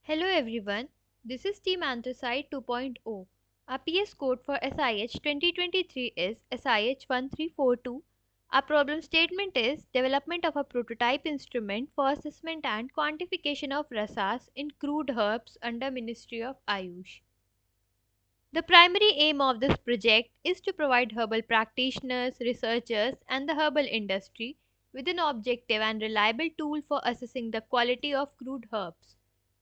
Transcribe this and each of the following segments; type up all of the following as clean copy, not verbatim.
Hello everyone, this is Team Anthracite 2.0. Our PS code for SIH'23 is SIH'2342. Our problem statement is development of a prototype instrument for assessment and quantification of rasas in crude herbs under Ministry of Ayush. The primary aim of this project is to provide herbal practitioners, researchers, and the herbal industry with an objective and reliable tool for assessing the quality of crude herbs.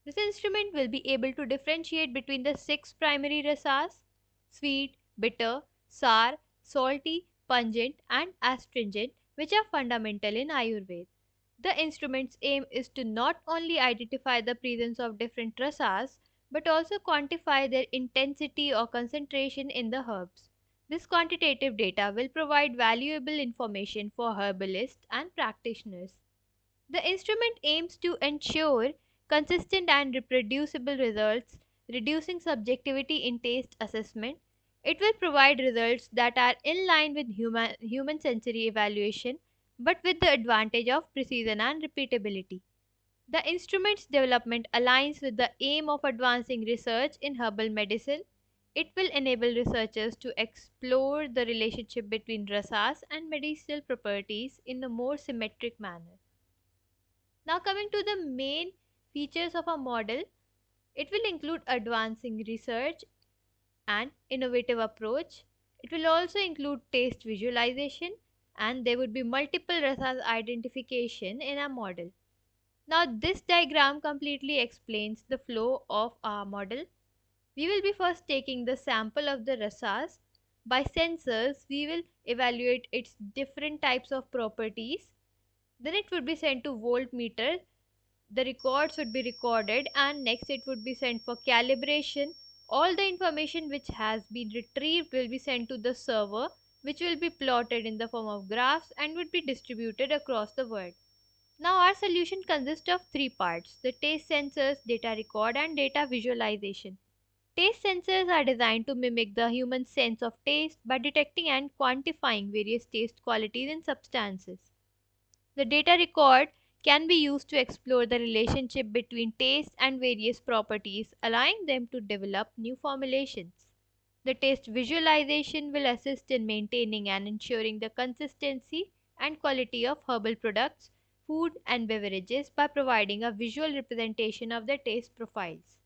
This instrument will be able to differentiate between the six primary rasas: sweet, bitter, sour, salty, pungent, and astringent, which are fundamental in Ayurveda. The instrument's aim is to not only identify the presence of different rasas but also quantify their intensity or concentration in the herbs. This quantitative data will provide valuable information for herbalists and practitioners. The instrument aims to ensure consistent and reproducible results, reducing subjectivity in taste assessment. It will provide results that are in line with human sensory evaluation but with the advantage of precision and repeatability. The instrument's development aligns with the aim of advancing research in herbal medicine. It will enable researchers to explore the relationship between rasas and medicinal properties in a more symmetric manner. Now, coming to the main features of a model, it will include advancing research and innovative approach. It will also include taste visualization, and there would be multiple rasas identification in a model. Now, this diagram completely explains the flow of our model. We will be first taking the sample of the rasas. By sensors, we will evaluate its different types of properties. Then it would be sent to voltmeter. The records would be recorded, and next it would be sent for calibration. All the information which has been retrieved will be sent to the server, which will be plotted in the form of graphs and would be distributed across the world. Now our solution consists of three parts: the taste sensors, data record, and data visualization. Taste sensors are designed to mimic the human sense of taste by detecting and quantifying various taste qualities in substances. The data record can be used to explore the relationship between taste and various properties, allowing them to develop new formulations. The taste visualization will assist in maintaining and ensuring the consistency and quality of herbal products, food, and beverages by providing a visual representation of the taste profiles.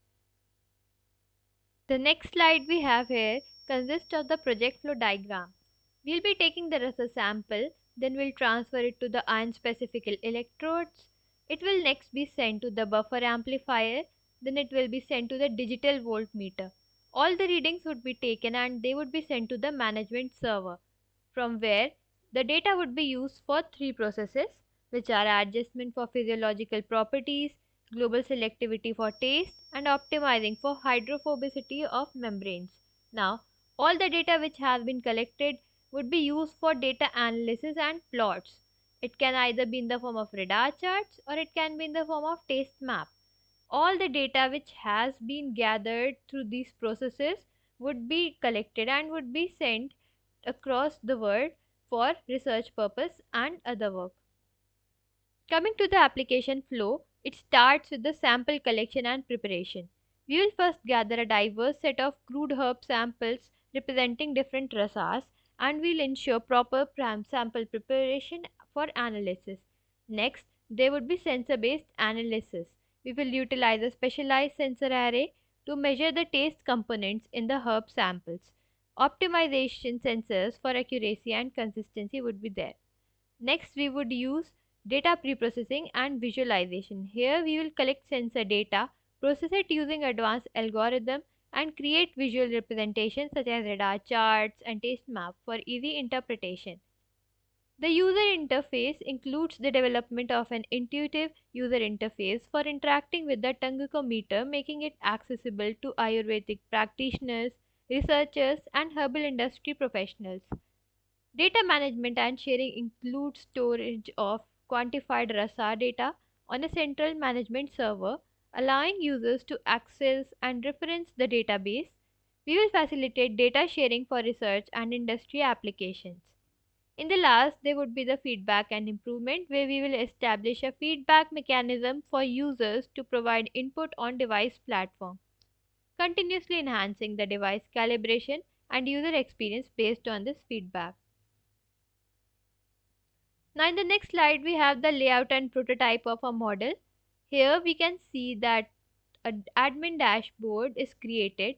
The next slide we have here consists of the project flow diagram. We'll be taking the rasa sample, then we'll transfer it to the ion specific electrodes. It will next be sent to the buffer amplifier, then it will be sent to the digital voltmeter. All the readings would be taken and they would be sent to the management server, from where the data would be used for three processes, which are adjustment for physiological properties, global selectivity for taste, and optimizing for hydrophobicity of membranes. Now, all the data which has been collected would be used for data analysis and plots. It can either be in the form of radar charts or it can be in the form of taste map. All the data which has been gathered through these processes would be collected and would be sent across the world for research purpose and other work. Coming to the application flow, it starts with the sample collection and preparation. We will first gather a diverse set of crude herb samples representing different rasas, and we'll ensure proper sample preparation for analysis. Next, there would be sensor based analysis. We will utilize a specialized sensor array to measure the taste components in the herb samples. Optimization sensors for accuracy and consistency would be there. Next, we would use data preprocessing and visualization. Here we will collect sensor data, process it using advanced algorithm, and create visual representations such as radar charts and taste map for easy interpretation. The user interface includes the development of an intuitive user interface for interacting with the tangucometer, making it accessible to Ayurvedic practitioners, researchers, and herbal industry professionals. Data management and sharing includes storage of quantified rasa data on a central management server, allowing users to access and reference the database. We will facilitate data sharing for research and industry applications. In the last, there would be the feedback and improvement, where we will establish a feedback mechanism for users to provide input on device platform, continuously enhancing the device calibration and user experience based on this feedback. Now in the next slide we have the layout and prototype of a model. Here we can see that an admin dashboard is created.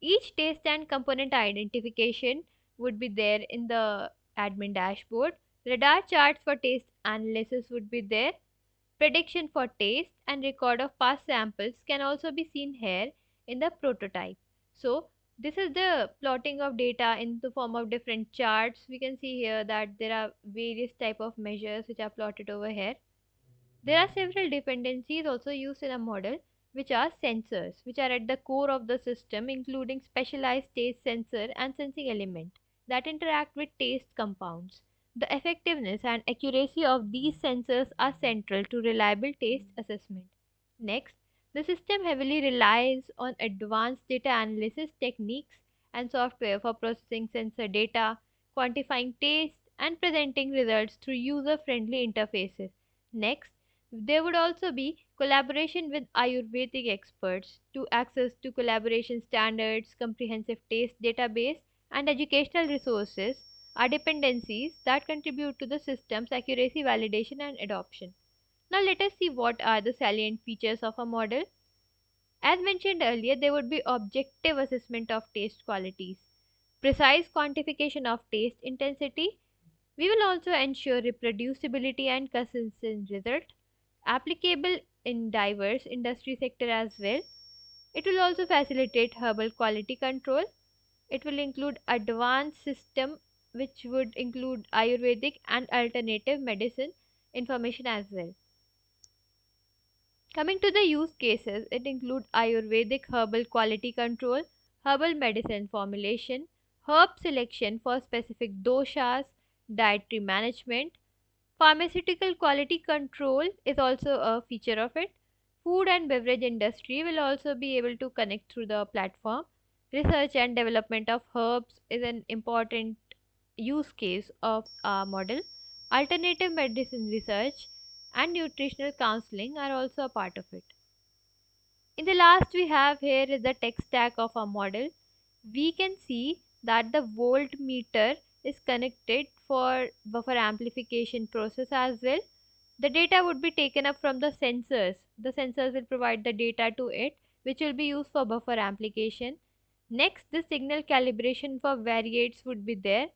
Each test and component identification would be there in the admin dashboard. Radar charts for test analysis would be there. Prediction for taste and record of past samples can also be seen here in the prototype. So this is the plotting of data in the form of different charts. We can see here that there are various type of measures which are plotted over here. There are several dependencies also used in a model, which are sensors, which are at the core of the system, including specialized taste sensor and sensing element that interact with taste compounds. The effectiveness and accuracy of these sensors are central to reliable taste assessment. Next, the system heavily relies on advanced data analysis techniques and software for processing sensor data, quantifying taste, and presenting results through user friendly interfaces. Next, there would also be collaboration with Ayurvedic experts to access to collaboration standards, comprehensive taste database, and educational resources are dependencies that contribute to the system's accuracy, validation, and adoption. Now let us see what are the salient features of a model. As mentioned earlier, there would be objective assessment of taste qualities, precise quantification of taste intensity. We will also ensure reproducibility and consistent result, applicable in diverse industry sector as well. It will also facilitate herbal quality control. It will include advanced system which would include Ayurvedic and alternative medicine information as well. Coming to the use cases, it includes Ayurvedic herbal quality control, herbal medicine formulation, herb selection for specific doshas, dietary management. Pharmaceutical quality control is also a feature of it. Food and beverage industry will also be able to connect through the platform. Research and development of herbs is an important use case of our model. Alternative medicine research and nutritional counseling are also a part of it. In the last we have here is the tech stack of our model. We can see that the voltmeter is connected for buffer amplification process as well. The data would be taken up from the sensors. The sensors will provide the data to it, which will be used for buffer amplification. Next, the signal calibration for variates would be there.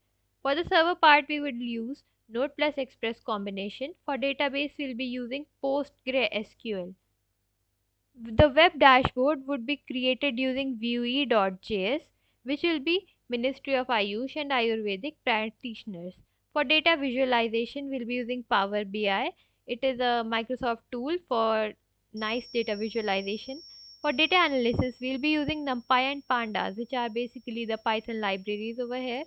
For the server part, we would use Node plus Express combination. For database, we'll be using PostgreSQL. The web dashboard would be created using Vue.js, which will be Ministry of Ayush and Ayurvedic practitioners. For data visualization, we'll be using Power BI. It is a Microsoft tool for nice data visualization. For data analysis, we'll be using NumPy and Pandas, which are basically the Python libraries over here.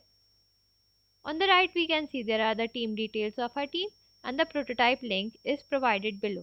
On the right, we can see there are the team details of our team, and the prototype link is provided below.